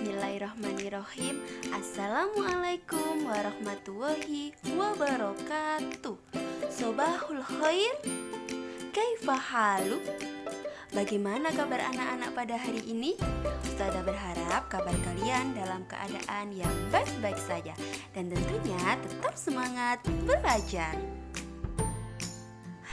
Bismillahirrahmanirrahim. Assalamualaikum warahmatullahi wabarakatuh. Sobahul khair. Kaifa halu? Bagaimana kabar anak-anak pada hari ini? Ustazah berharap kabar kalian dalam keadaan yang baik-baik saja dan tentunya tetap semangat belajar.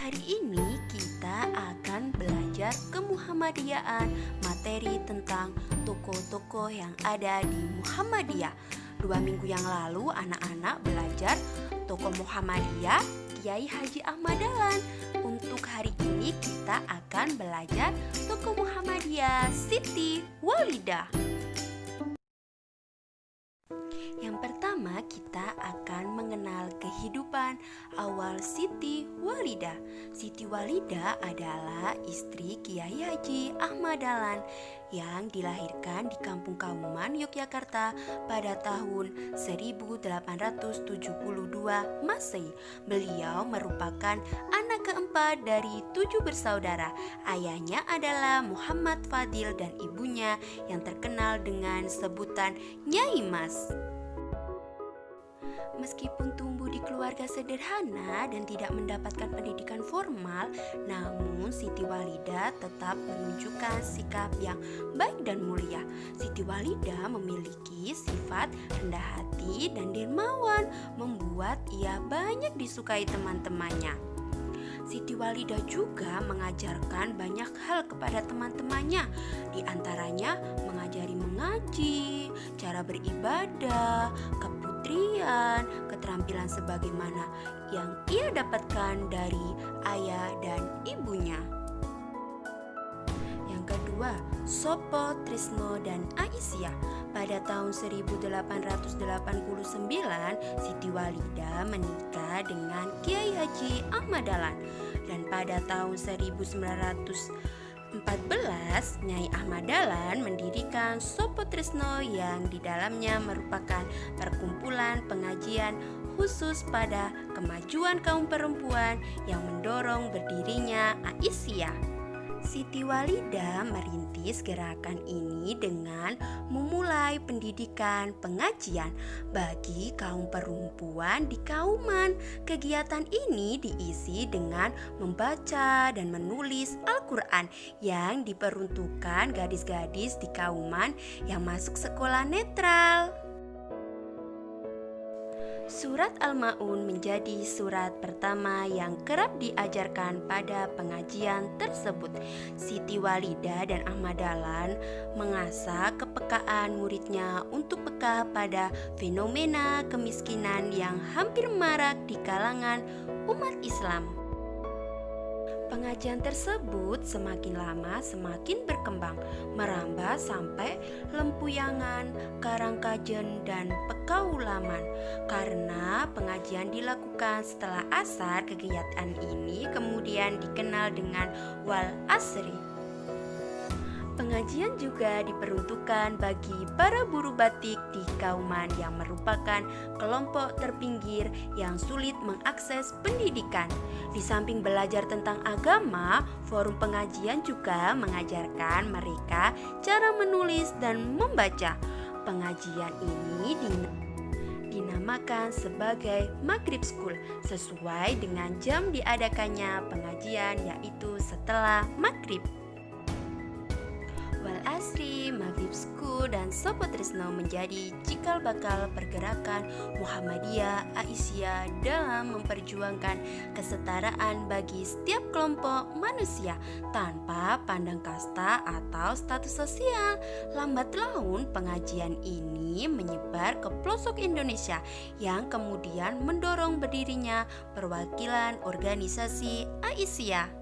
Hari ini kita akan belajar kemuhammadiyaan, materi tentang tokoh-tokoh yang ada di Muhammadiyah. 2 minggu yang lalu anak-anak belajar tokoh Muhammadiyah Kiai Haji Ahmad Dahlan. Untuk hari ini kita akan belajar tokoh Muhammadiyah Siti Walidah. Yang pertama kita akan mengenal kehidupan awal Siti Walidah. Siti Walidah adalah istri Kiai Haji Ahmad Dahlan yang dilahirkan di Kampung Kauman, Yogyakarta pada tahun 1872 Masehi. Beliau merupakan anak keempat dari 7 bersaudara. Ayahnya adalah Muhammad Fadil dan ibunya yang terkenal dengan sebutan Nyai Mas. Meskipun tumbuh di keluarga sederhana dan tidak mendapatkan pendidikan formal, namun Siti Walidah tetap menunjukkan sikap yang baik dan mulia. Siti Walidah memiliki sifat rendah hati dan dermawan, membuat ia banyak disukai teman-temannya. Siti Walidah juga mengajarkan banyak hal kepada teman-temannya, di antaranya mengajari mengaji, cara beribadah, keputrian, keterampilan sebagaimana yang ia dapatkan dari ayah dan ibunya. Yang kedua, Sopo Trisno dan Aisyah. Pada tahun 1889, Siti Walidah menikah dengan Kiai Haji Ahmad Dahlan. Dan pada tahun 1914, Nyai Ahmad Dahlan mendirikan Sopo Trisno yang di dalamnya merupakan perkumpulan pengajian khusus pada kemajuan kaum perempuan yang mendorong berdirinya Aisyah. Siti Walidah merintis gerakan ini dengan memulai pendidikan pengajian bagi kaum perempuan di Kauman. Kegiatan ini diisi dengan membaca dan menulis Al-Quran yang diperuntukkan gadis-gadis di Kauman yang masuk sekolah netral. Surat Al-Ma'un menjadi surat pertama yang kerap diajarkan pada pengajian tersebut. Siti Walidah dan Ahmad Dahlan mengasah kepekaan muridnya untuk peka pada fenomena kemiskinan yang hampir marak di kalangan umat Islam. Pengajian tersebut semakin lama semakin berkembang, merambah sampai Lempuyangan, Karangkajen, dan Pekaulaman. Karena pengajian dilakukan setelah asar, kegiatan ini kemudian dikenal dengan Wal Asri. Pengajian juga diperuntukkan bagi para buruh batik di Kauman yang merupakan kelompok terpinggir yang sulit mengakses pendidikan. Di samping belajar tentang agama, forum pengajian juga mengajarkan mereka cara menulis dan membaca. Pengajian ini dinamakan sebagai Maghrib School sesuai dengan jam diadakannya pengajian, yaitu setelah Maghrib. Wal Asri, Maghrib School, dan Sopo Trisno menjadi cikal bakal pergerakan Muhammadiyah Aisyah dalam memperjuangkan kesetaraan bagi setiap kelompok manusia tanpa pandang kasta atau status sosial. Lambat laun pengajian ini menyebar ke pelosok Indonesia yang kemudian mendorong berdirinya perwakilan organisasi Aisyah.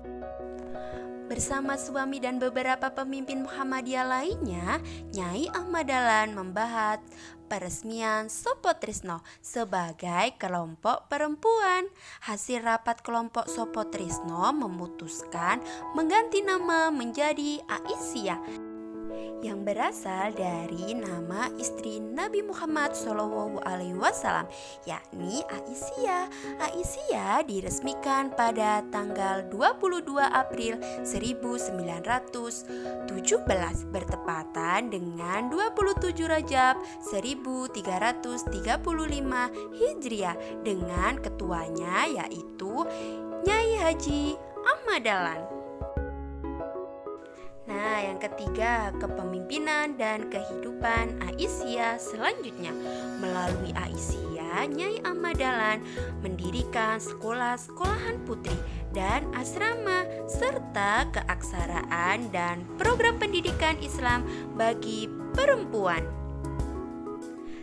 Bersama suami dan beberapa pemimpin Muhammadiyah lainnya, Nyai Ahmad Dahlan membahas peresmian Sopo Trisno sebagai kelompok perempuan. Hasil rapat kelompok Sopo Trisno memutuskan mengganti nama menjadi Aisyah yang berasal dari nama istri Nabi Muhammad SAW, yakni Aisyah. Aisyah diresmikan pada tanggal 22 April 1917 bertepatan dengan 27 Rajab 1335 Hijriah dengan ketuanya yaitu Nyai Haji Ahmad Dahlan. Nah, yang ketiga, kepemimpinan dan kehidupan Aisyah selanjutnya. Melalui Aisyah, Nyai Ahmad Dahlan mendirikan sekolah-sekolahan putri dan asrama serta keaksaraan dan program pendidikan Islam bagi perempuan.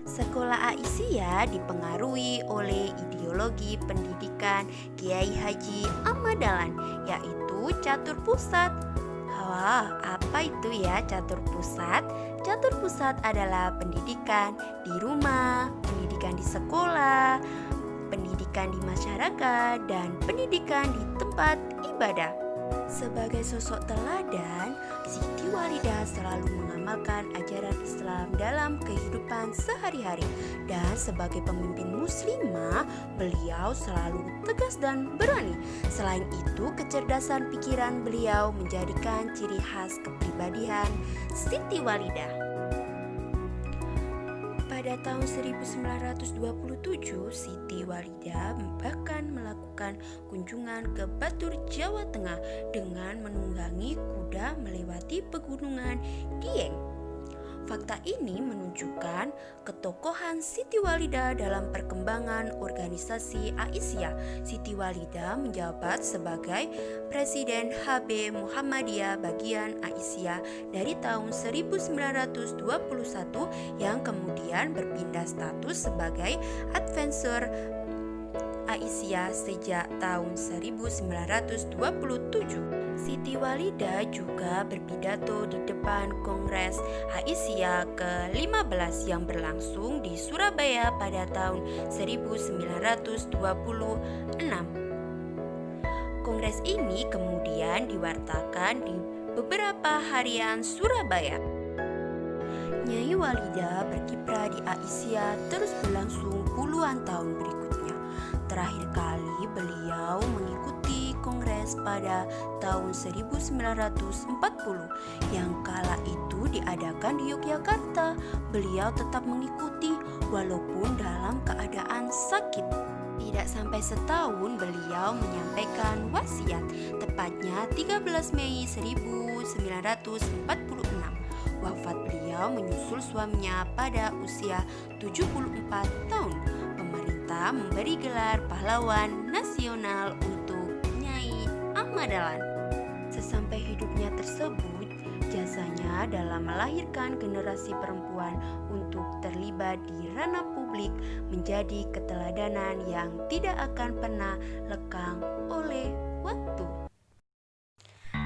Sekolah Aisyah dipengaruhi oleh ideologi pendidikan Kiai Haji Ahmad Dahlan, yaitu catur pusat. Wah, apa itu ya catur pusat? Catur pusat adalah pendidikan di rumah, pendidikan di sekolah, pendidikan di masyarakat, dan pendidikan di tempat ibadah. Sebagai sosok teladan, Siti Walidah selalu mengamalkan ajaran Islam dalam kehidupan sehari-hari. Dan sebagai pemimpin muslimah, beliau selalu tegas dan berani. Selain itu, kecerdasan pikiran beliau menjadikan ciri khas kepribadian Siti Walidah. Pada tahun 1927, Siti Walidah bahkan melakukan kunjungan ke Batur, Jawa Tengah dengan menunggangi kuda melewati pegunungan Dieng. Fakta ini menunjukkan ketokohan Siti Walidah dalam perkembangan organisasi Aisyah. Siti Walidah menjabat sebagai Presiden HB Muhammadiyah bagian Aisyah dari tahun 1921 yang kemudian berpindah status sebagai Advisor Aisyah sejak tahun 1927. Siti Walidah juga berpidato di depan Kongres Aisyah ke-15 yang berlangsung di Surabaya pada tahun 1926. Kongres ini kemudian diwartakan di beberapa harian Surabaya. Nyai Walidah berkiprah di Aisyah terus berlangsung puluhan tahun berikutnya. Terakhir kali beliau mengikuti kongres pada tahun 1940 yang kala itu diadakan di Yogyakarta. Beliau tetap mengikuti walaupun dalam keadaan sakit. Tidak sampai setahun beliau menyampaikan wasiat, tepatnya 13 Mei 1946. Wafat beliau menyusul suaminya pada usia 74 tahun. Pemerintah memberi gelar pahlawan nasional untuk Nyai Ahmad Dahlan. Sesampai hidupnya tersebut, jasanya dalam melahirkan generasi perempuan untuk terlibat di ranah publik menjadi keteladanan yang tidak akan pernah lekang oleh waktu.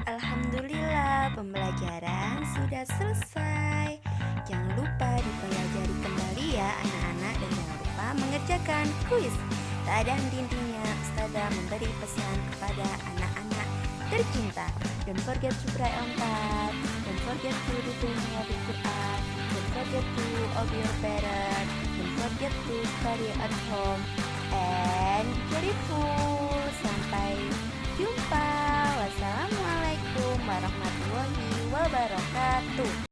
Alhamdulillah, pembelajaran sudah selesai. Jangan lupa dipelajari kembali ya anak-anak, dan jangan lupa mengerjakan kuis. Tak ada henti-hentinya Ustazah memberi pesan kepada anak-anak tercinta. Don't forget to pray on time. Don't forget to do the Quran. Don't forget to obey your parents. Don't forget to study at home. And be careful. Sampai jumpa. Wassalamualaikum warahmatullahi wabarakatuh.